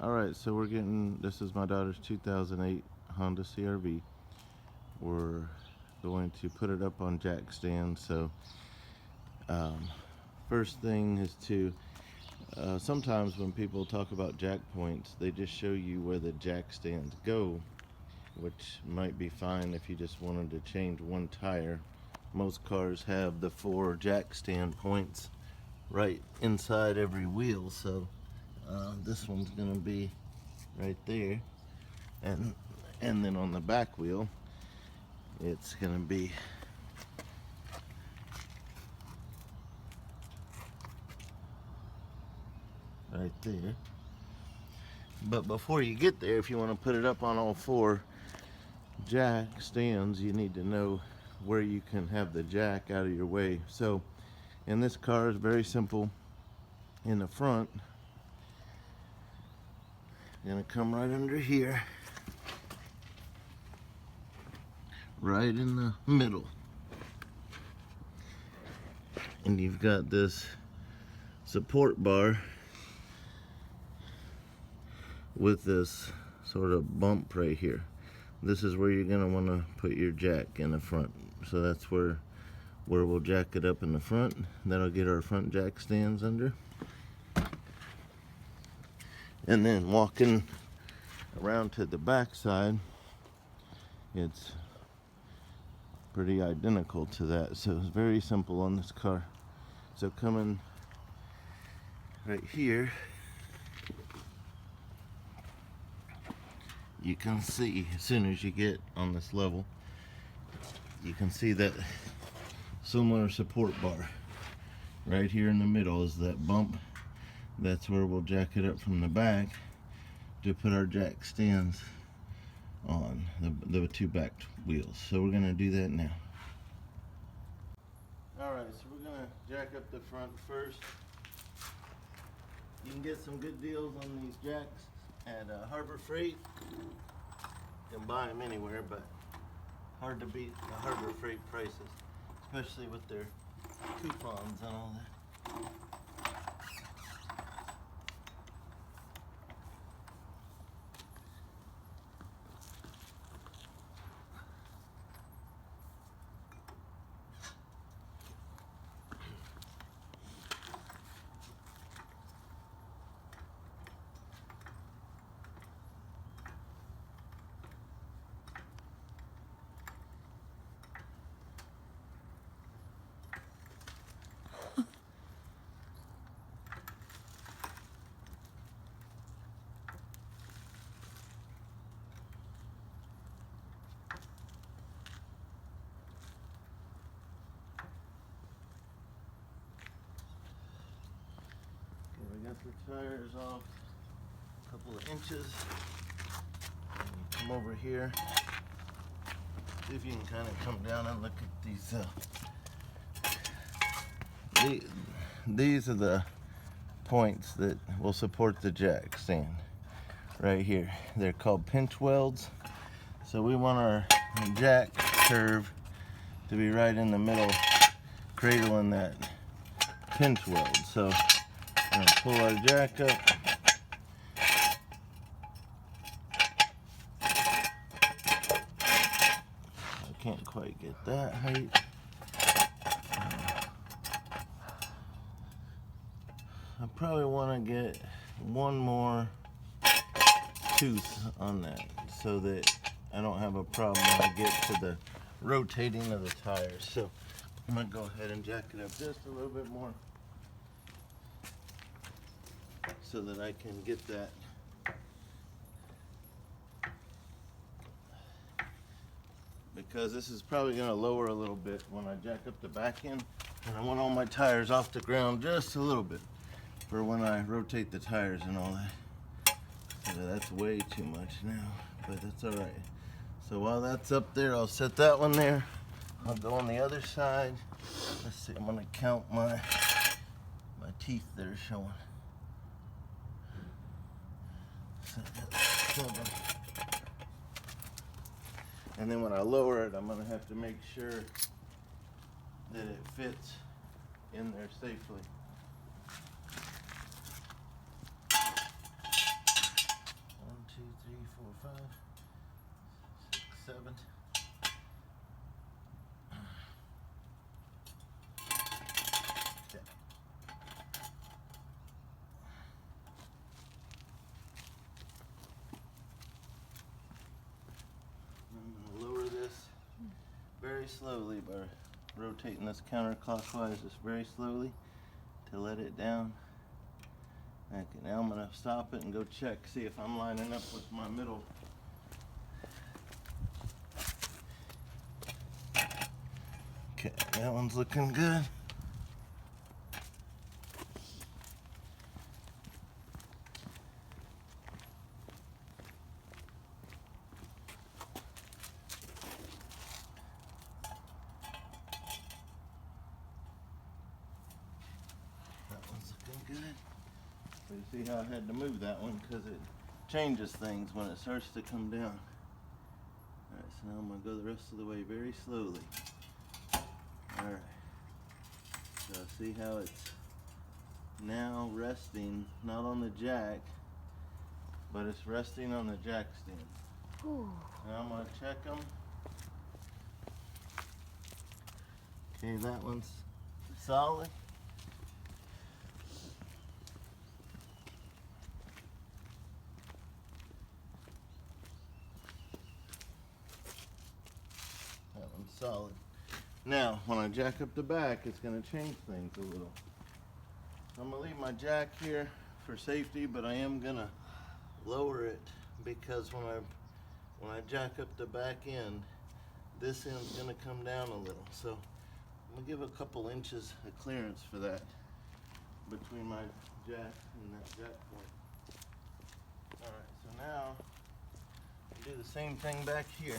Alright, so this is my daughter's 2008 Honda CRV. We're going to put it up on jack stands. So first thing is to, sometimes when people talk about jack points, they just show you where the jack stands go, which might be fine if you just wanted to change one tire. Most cars have the 4 jack stand points right inside every wheel, so this one's gonna be right there, and then on the back wheel it's gonna be right there. But before you get there, if you want to put it up on all 4 jack stands, you need to know where you can have the jack out of your way. So in this car, it's very simple. In the front, gonna come right under here, right in the middle, and you've got this support bar with this sort of bump right here. This is where you're gonna want to put your jack in the front. So that's where we'll jack it up in the front. That'll get our front jack stands under. And then walking around to the back side, it's pretty identical to that. So it's very simple on this car. So coming right here, you can see, as soon as you get on this level, you can see that similar support bar. Right here in the middle is that bump. That's where we'll jack it up from the back to put our jack stands on the 2 back wheels. So we're gonna do that now. Alright, so we're gonna jack up the front first. You can get some good deals on these jacks at Harbor Freight. You can buy them anywhere, but hard to beat the Harbor Freight prices, especially with their coupons and all that. Got the tires off a couple of inches. Come over here. See if you can kind of come down and look at these. These are the points that will support the jack stand right here. They're called pinch welds. So we want our jack curve to be right in the middle, cradling that pinch weld. So I'm going to pull our jack up. I can't quite get that height. I probably want to get one more tooth on that so that I don't have a problem when I get to the rotating of the tires. So I'm going to go ahead and jack it up just a little bit more, so that I can get that because this is probably going to lower a little bit when I jack up the back end, and I want all my tires off the ground just a little bit for when I rotate the tires and all that. So that's way too much now, but that's all right. So while that's up there, I'll set that one there. I'll go on the other side. Let's see, I'm going to count my teeth that are showing. 7. And then when I lower it, I'm going to have to make sure that it fits in there safely. 4, 5, 6, 7. Okay. I'm going to lower this very slowly by rotating this counterclockwise just very slowly to let it down. Okay, now I'm going to stop it and go check, see if I'm lining up with my middle. Okay, that one's looking good. That one's looking good. So you see how I had to move that one because it changes things when it starts to come down. Alright, so now I'm going to go the rest of the way very slowly. Alright. So see how it's now resting, not on the jack, but it's resting on the jack stand. Ooh. Now I'm going to check them. Okay, that one's solid. That one's solid. Now, when I jack up the back, it's going to change things a little. I'm going to leave my jack here for safety, but I am going to lower it because when I jack up the back end, this end's going to come down a little. So I'm going to give a couple inches of clearance for that between my jack and that jack point. Alright, so now do the same thing back here.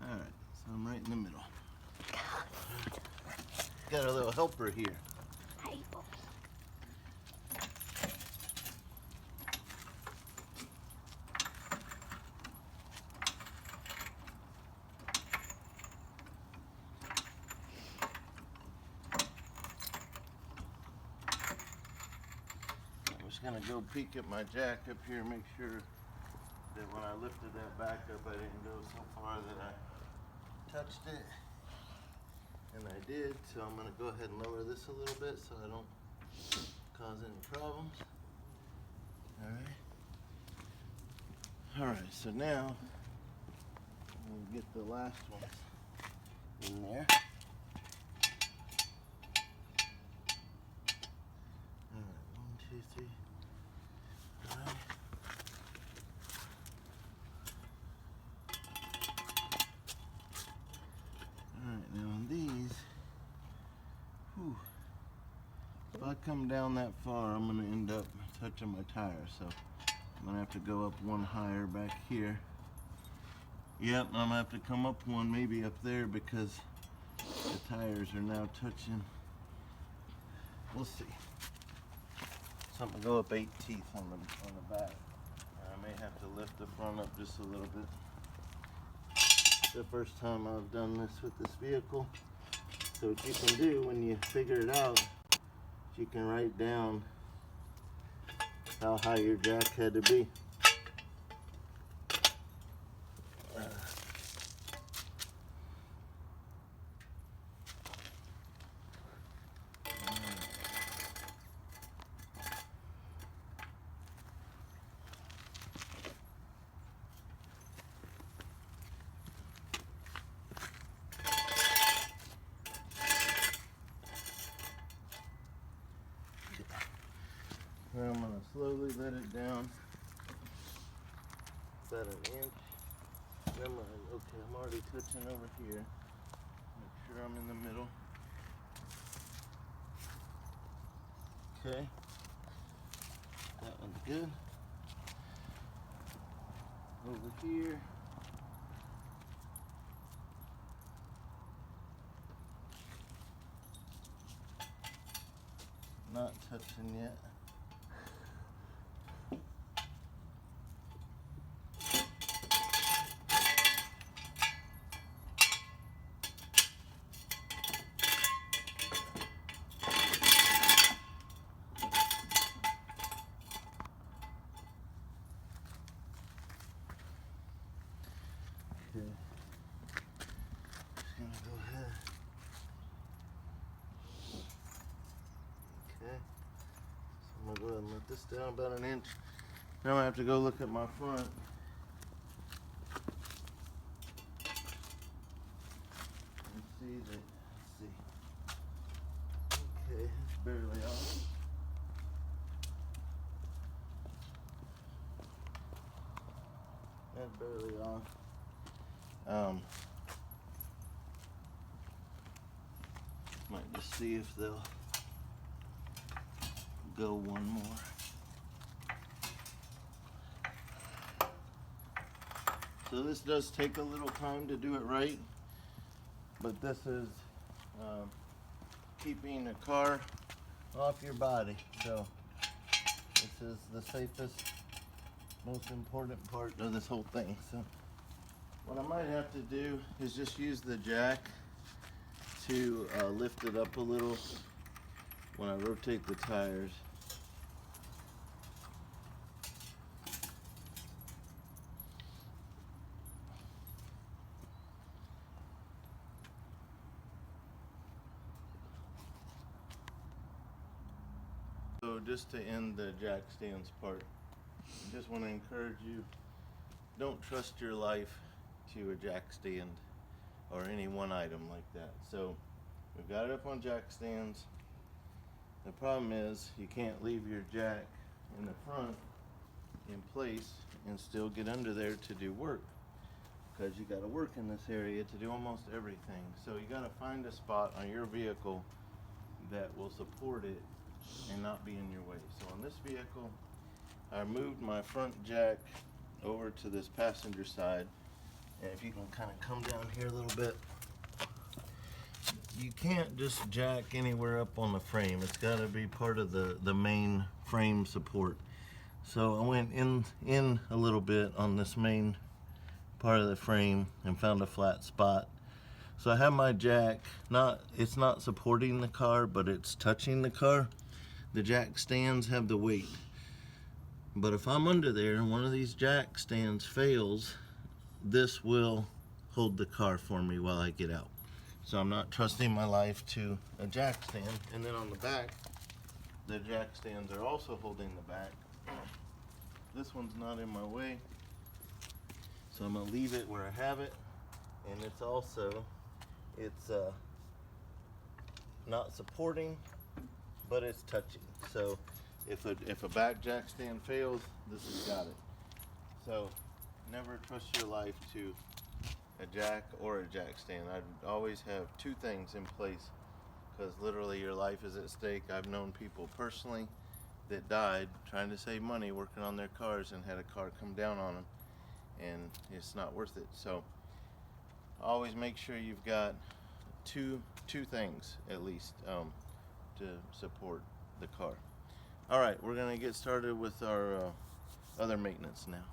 Alright, so I'm right in the middle. Got a little helper here. I'm just gonna go peek at my jack up here, make sure that when I lifted that back up, I didn't go so far that I touched it. And I did, so I'm gonna go ahead and lower this a little bit so I don't cause any problems. Alright, so now we'll get the last ones in there. Alright, 1, 2, 3. Alright. Alright, now on these, whew, if I come down that far, I'm going to end up touching my tire, so I'm going to have to go up one higher back here. Yep, I'm going to have to come up one, maybe up there, because the tires are now touching. We'll see. So I'm going to go up 8 teeth on the back. I may have to lift the front up just a little bit. The first time I've done this with this vehicle. So what you can do when you figure it out, you can write down how high your jack had to be. Now I'm going to slowly let it down about an inch. Then okay, I'm already touching over here. Make sure I'm in the middle. Okay, that one's good. Over here. Not touching yet. put this down about an inch. Now I have to go look at my front. And see that, let's see. Okay, it's barely off. That's barely off. Might just see if they'll go one more. So this does take a little time to do it right, but this is keeping a car off your body. So this is the safest, most important part of this whole thing. So what I might have to do is just use the jack to lift it up a little when I rotate the tires. So just to end the jack stands part, I just want to encourage you, don't trust your life to a jack stand or any one item like that. So we've got it up on jack stands. The problem is you can't leave your jack in the front in place and still get under there to do work, because you got to work in this area to do almost everything. So you got to find a spot on your vehicle that will support it and not be in your way. So on this vehicle, I moved my front jack over to this passenger side, and if you can kind of come down here a little bit, you can't just jack anywhere up on the frame. It's got to be part of the main frame support. So I went in a little bit on this main part of the frame and found a flat spot. So I have my jack, it's not supporting the car, but it's touching the car. The jack stands have the weight. But if I'm under there and one of these jack stands fails, this will hold the car for me while I get out. So I'm not trusting my life to a jack stand. And then on the back, the jack stands are also holding the back. This one's not in my way, so I'm gonna leave it where I have it. And it's also, it's not supporting, but it's touching. So if a back jack stand fails, this has got it. So never trust your life to a jack or a jack stand. I'd always have two things in place, because literally your life is at stake. I've known people personally that died trying to save money working on their cars and had a car come down on them, and it's not worth it. So always make sure you've got two things at least to support the car. All right, we're gonna get started with our other maintenance now.